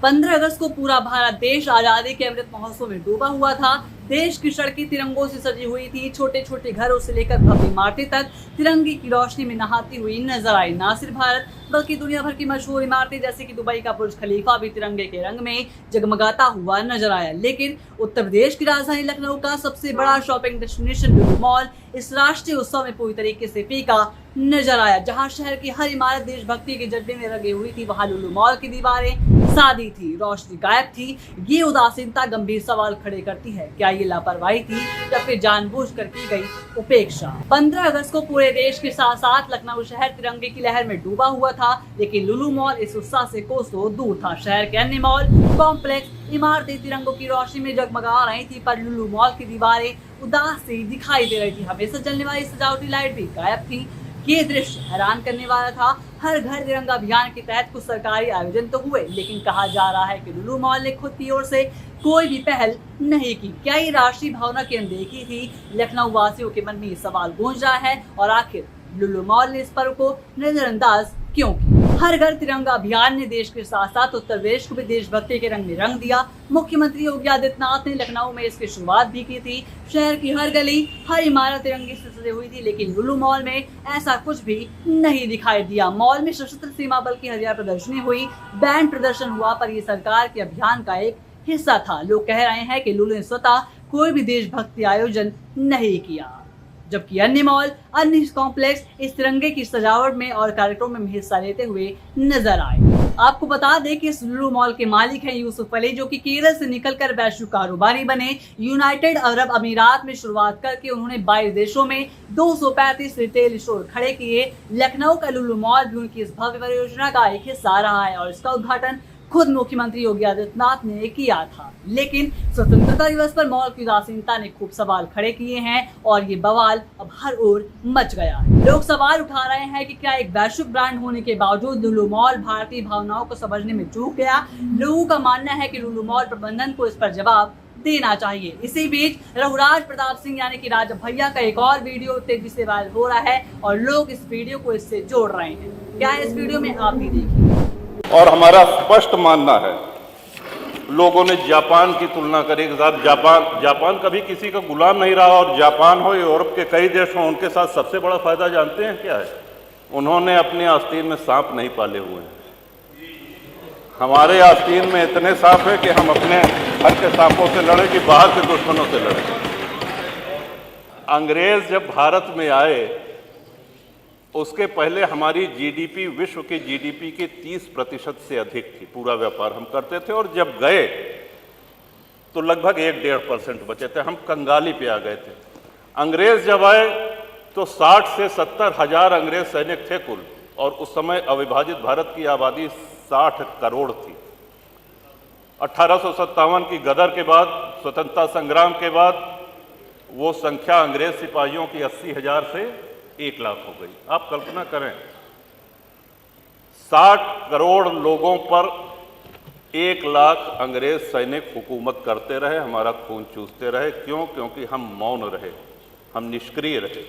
15 अगस्त को पूरा भारत देश आजादी के अमृत महोत्सव में डूबा हुआ था। देश की सड़कें तिरंगों से सजी हुई थी। छोटे छोटे घरों से लेकर भव्य इमारतें तक तिरंगे की रोशनी में नहाती हुई नजर आई। न सिर्फ भारत बल्कि दुनिया भर की मशहूर इमारतें जैसे कि दुबई का बुर्ज खलीफा भी तिरंगे के रंग में जगमगाता हुआ नजर आया। लेकिन उत्तर प्रदेश की राजधानी लखनऊ का सबसे बड़ा शॉपिंग डेस्टिनेशन लुलु मॉल इस राष्ट्रीय उत्सव में पूरी तरीके से फीका नजर आया। जहां शहर की हर इमारत देशभक्ति के जज्बे में रंगी हुई थी, वहां लुलु मॉल की दीवारें सादी थी, रोशनी गायब थी। ये उदासीनता गंभीर सवाल खड़े करती है, क्या ये लापरवाही थी या फिर जानबूझकर की गई उपेक्षा। 15 अगस्त को पूरे देश के साथ साथ लखनऊ शहर तिरंगे की लहर में डूबा हुआ था, लेकिन लुलु मॉल इस उत्साह से कोसों दूर था। शहर के अन्य मॉल कॉम्प्लेक्स इमारतें तिरंगों की रोशनी में जगमगा रही थी, पर लुलु मॉल की दीवारें उदास सी दिखाई दे रही थी। हमेशा जलने वाली सजावटी लाइट भी गायब थी। ये दृश्य हैरान करने वाला था। हर घर तिरंगा अभियान के तहत कुछ सरकारी आयोजन तो हुए, लेकिन कहा जा रहा है कि लुलु मॉल ने खुद की ओर से कोई भी पहल नहीं की। क्या ये राष्ट्रीय भावना की अनदेखी थी? लखनऊ वासियों के मन में ये सवाल गूंज रहा है। और आखिर लुलु मॉल ने इस पर्व को नजरअंदाज क्यों किया? हर घर तिरंगा अभियान ने देश के साथ साथ उत्तर प्रदेश को भी देशभक्ति के रंग में रंग दिया। मुख्यमंत्री योगी आदित्यनाथ ने लखनऊ में इसकी शुरुआत भी की थी। शहर की हर गली, हर इमारत तिरंगे से सजी हुई थी, लेकिन लुलु मॉल में ऐसा कुछ भी नहीं दिखाई दिया। मॉल में सशस्त्र सीमा बल की हथियार प्रदर्शनी हुई, बैंड प्रदर्शन हुआ, पर यह सरकार के अभियान का एक हिस्सा था। लोग कह रहे हैं कि लुलु ने स्वतः कोई भी देशभक्ति आयोजन नहीं किया, जबकि अन्य मॉल, अन्य कॉम्प्लेक्स इस तिरंगे की सजावट में और कार्यक्रम में हिस्सा लेते हुए नजर आए। आपको बता दें कि इस लुलु मॉल के मालिक हैं यूसुफ अली, जो कि केरल से निकलकर वैश्विक कारोबारी बने। यूनाइटेड अरब अमीरात में शुरुआत करके उन्होंने 22 देशों में 235 रिटेल स्टोर खड़े किए। लखनऊ का लुलु मॉल भी उनकी इस भव्य परियोजना का एक हिस्सा रहा है और इसका उद्घाटन खुद मुख्यमंत्री योगी आदित्यनाथ ने किया था। लेकिन स्वतंत्रता दिवस पर मॉल की उदासीनता ने खूब सवाल खड़े किए हैं और ये बवाल अब हर ओर मच गया है। लोग सवाल उठा रहे हैं कि क्या एक वैश्विक ब्रांड होने के बावजूद लुलु मॉल भारतीय भावनाओं को समझने में चूक गया? लोगों का मानना है कि लुलु मॉल प्रबंधन को इस पर जवाब देना चाहिए। इसी बीच रघुराज प्रताप सिंह यानी कि राज भैया का एक और वीडियो तेजी से वायरल हो रहा है और लोग इस वीडियो को इससे जोड़ रहे हैं। क्या है इस वीडियो में, आप भी देखिए। और हमारा स्पष्ट मानना है, लोगों ने जापान की तुलना करी के साथ जापान कभी किसी का गुलाम नहीं रहा, और जापान हो, यूरोप के कई देश हों, उनके साथ सबसे बड़ा फायदा जानते हैं क्या है? उन्होंने अपने आस्तीन में सांप नहीं पाले हुए हैं। हमारे आस्तीन में इतने सांप है कि हम अपने घर के सांपों से लड़े कि बाहर के दुश्मनों से लड़े। अंग्रेज जब भारत में आए, उसके पहले हमारी जीडीपी विश्व के जीडीपी के 30% से अधिक थी। पूरा व्यापार हम करते थे, और जब गए तो लगभग 1-1.5% बचे थे। हम कंगाली पे आ गए थे। अंग्रेज जब आए तो 60 से 70 हजार अंग्रेज सैनिक थे कुल, और उस समय अविभाजित भारत की आबादी 60 करोड़ थी। 1857 की गदर के बाद, स्वतंत्रता संग्राम के बाद, वो संख्या अंग्रेज सिपाहियों की 80 हजार से 1 लाख हो गई। आप कल्पना करें, 60 करोड़ लोगों पर 1 लाख अंग्रेज सैनिक हुकूमत करते रहे, हमारा खून चूसते रहे। क्यों? क्योंकि हम मौन रहे, हम निष्क्रिय रहे।